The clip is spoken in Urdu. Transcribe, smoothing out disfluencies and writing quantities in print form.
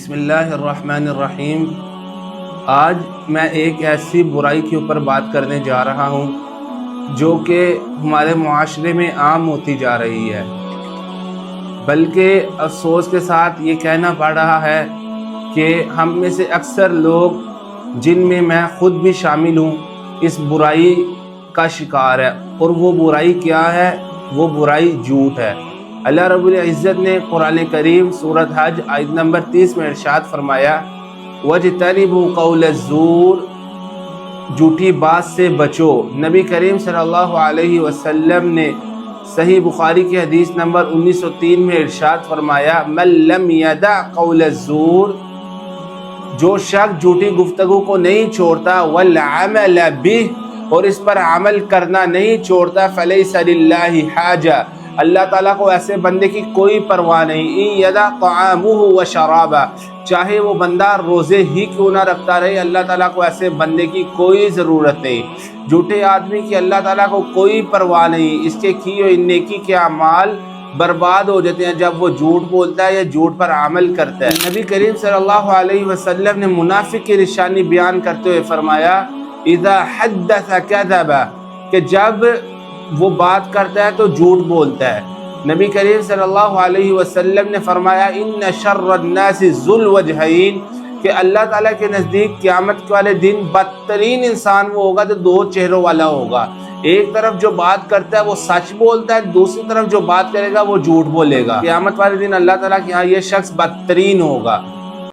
بسم اللہ الرحمن الرحیم۔ آج میں ایک ایسی برائی کے اوپر بات کرنے جا رہا ہوں جو کہ ہمارے معاشرے میں عام ہوتی جا رہی ہے، بلکہ افسوس کے ساتھ یہ کہنا پڑ رہا ہے کہ ہم میں سے اکثر لوگ، جن میں میں خود بھی شامل ہوں، اس برائی کا شکار ہے۔ اور وہ برائی کیا ہے؟ وہ برائی جھوٹ ہے۔ اللہ رب العزت نے قرآن کریم سورۃ حج آیت نمبر 30 میں ارشاد فرمایا، وَاجْتَنِبُوا قَوْلَ الزُّورِ، جھوٹی بات سے بچو۔ نبی کریم صلی اللہ علیہ وسلم نے صحیح بخاری کی حدیث نمبر 1903 میں ارشاد فرمایا، مَن لَّمْ يَدَعْ قَوْلَ الزُّورِ، جو شخص جھوٹی گفتگو کو نہیں چھوڑتا، وَالْعَمَلَ بِهِ، اور اس پر عمل کرنا نہیں چھوڑتا، فَلَيْسَ لِلَّهِ حَاجَةٌ، اللہ تعالیٰ کو ایسے بندے کی کوئی پرواہ نہیں۔ إِن يَدَعْ طَعَامُهُ وَشَرَابَهُ، چاہے وہ بندہ روزے ہی کیوں نہ رکھتا رہے، اللہ تعالیٰ کو ایسے بندے کی کوئی ضرورت نہیں۔ جھوٹے آدمی کی اللہ تعالیٰ کو کوئی پرواہ نہیں، اس کے کیے ہوئے نیکی کے اعمال برباد ہو جاتے ہیں جب وہ جھوٹ بولتا ہے یا جھوٹ پر عمل کرتا ہے۔ نبی کریم صلی اللہ علیہ وسلم نے منافق کی نشانی بیان کرتے ہوئے فرمایا، اذا حدث کذب، کہ جب وہ بات کرتا ہے تو جھوٹ بولتا ہے۔ نبی کریم صلی اللہ علیہ وسلم نے فرمایا، ان شر الناس ذو الوجہین، کہ اللہ تعالیٰ کے نزدیک قیامت والے دن بدترین انسان وہ ہوگا جو دو چہروں والا ہوگا۔ ایک طرف جو بات کرتا ہے وہ سچ بولتا ہے، دوسری طرف جو بات کرے گا وہ جھوٹ بولے گا۔ قیامت والے دن اللہ تعالیٰ کے ہاں یہ شخص بدترین ہوگا۔